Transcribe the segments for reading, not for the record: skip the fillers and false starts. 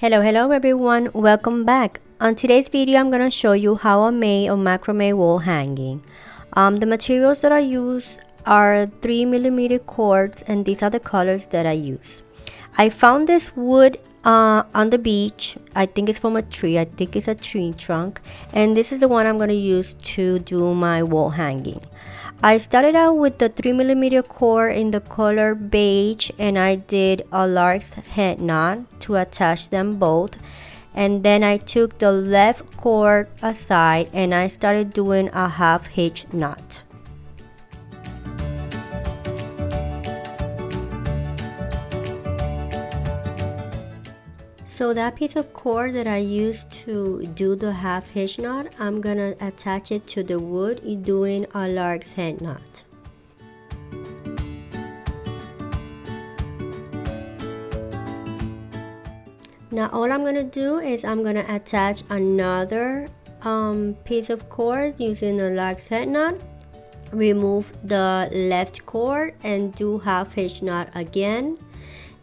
Hello everyone, welcome back. On today's video I'm going to show you how I made a macrame wall hanging. The materials that I use are 3mm cords, and these are the colors that I use. I found this wood on the beach. I think it's from a tree. I think it's a tree trunk, and this is the one I'm going to use to do my wall hanging. I started out with the 3mm cord in the color beige, and I did a lark's head knot to attach them both, and then I took the left cord aside and I started doing a half hitch knot. So that piece of cord that I used to do the half hitch knot, I'm gonna attach it to the wood doing a lark's head knot. Now all I'm gonna do is I'm gonna attach another piece of cord using a lark's head knot, remove the left cord and do half hitch knot again.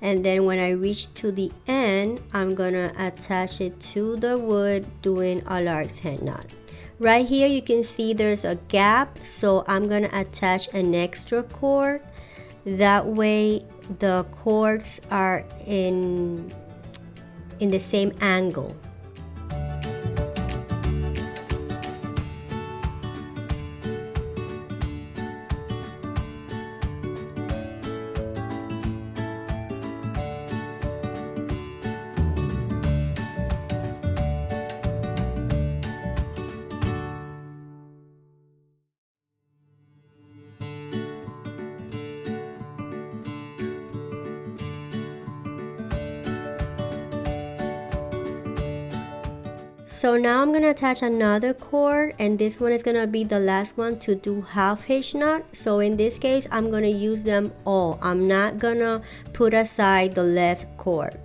And then when I reach to the end, I'm gonna attach it to the wood doing a lark's head knot. Right here you can see there's a gap, so I'm gonna attach an extra cord. That way the cords are in the same angle. So now I'm gonna attach another cord, and this one is gonna be the last one to do half hitch knot. So in this case I'm gonna use them all. I'm not gonna put aside the left cord.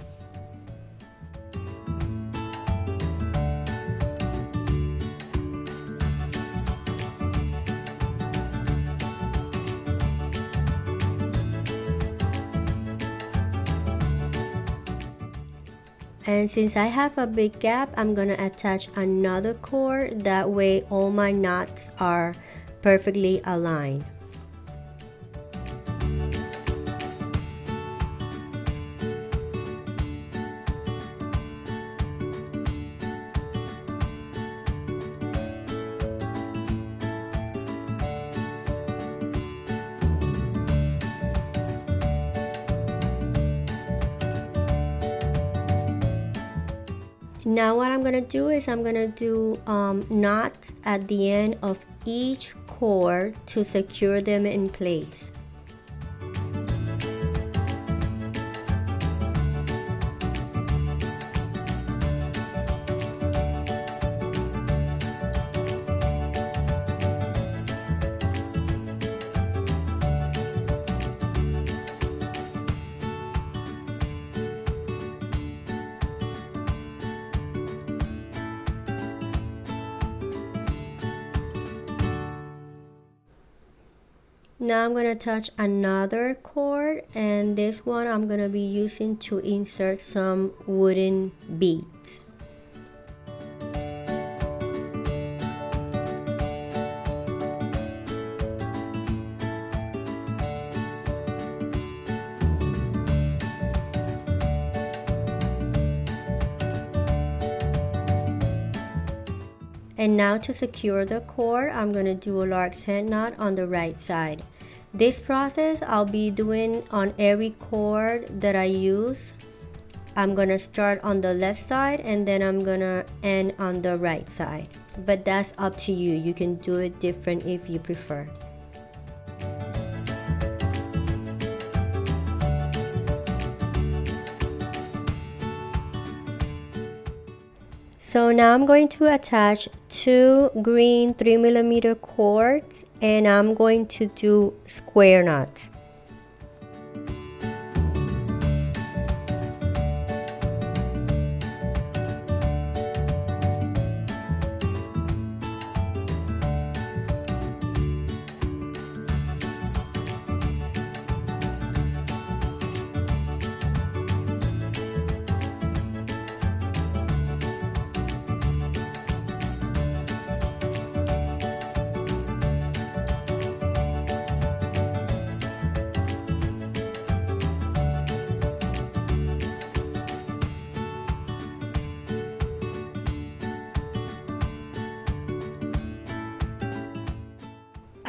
And since I have a big gap, I'm gonna attach another cord. That way all my knots are perfectly aligned. Now what I'm gonna do is I'm gonna do knots at the end of each cord to secure them in place. Now I'm going to attach another cord, and this one I'm going to be using to insert some wooden beads. And now to secure the cord, I'm going to do a lark's head knot on the right side. This process I'll be doing on every cord that I use. I'm going to start on the left side and then I'm going to end on the right side. But that's up to you. You can do it different if you prefer. So now I'm going to attach two green 3mm cords, and I'm going to do square knots.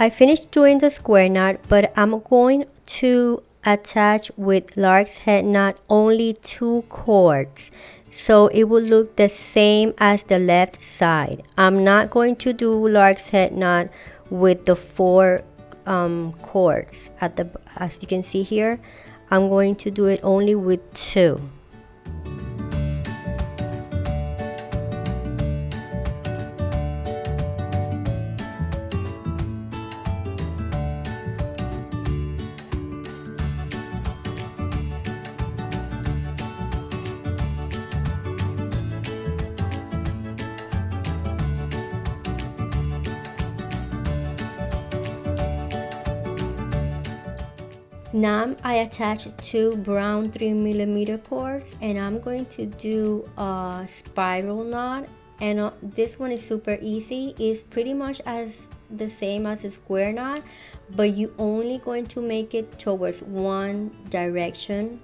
I finished doing the square knot, but I'm going to attach with lark's head knot only 2 cords, so it will look the same as the left side. I'm not going to do lark's head knot with the 4 cords at the, as you can see here. I'm going to do it only with 2. Now I attached 2 brown 3mm cords, and I'm going to do a spiral knot, and this one is super easy. It's pretty much as the same as a square knot, but you only going to make it towards one direction.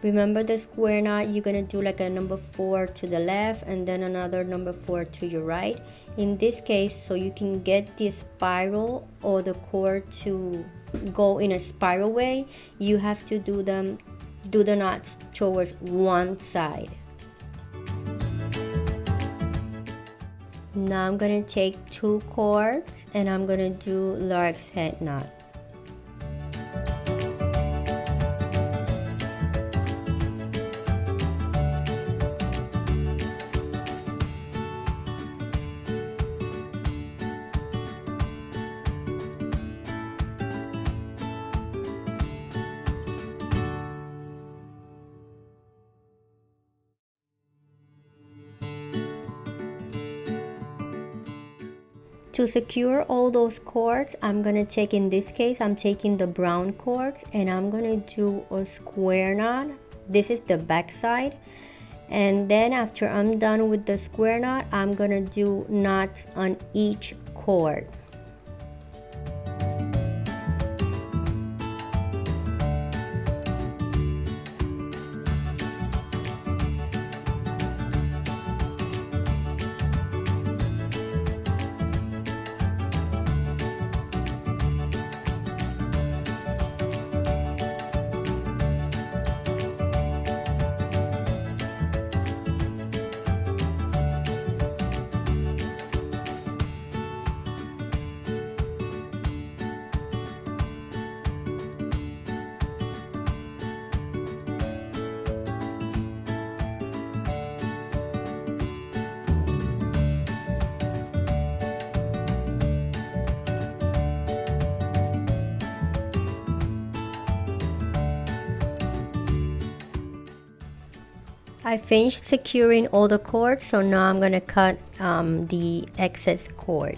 Remember the square knot, you're gonna do like a number 4 to the left and then another number 4 to your right. In this case, so you can get the spiral or the cord to go in a spiral way, you have to do the knots towards one side. Now I'm gonna take 2 cords and I'm gonna do lark's head knot. To secure all those cords, I'm gonna take, in this case, I'm taking the brown cords and I'm gonna do a square knot. This is the back side. And then after I'm done with the square knot, I'm gonna do knots on each cord. I finished securing all the cords, so now I'm gonna cut the excess cord.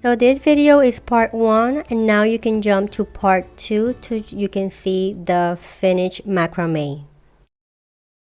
So this video is part 1, and now you can jump to part 2 to you can see the finished macrame.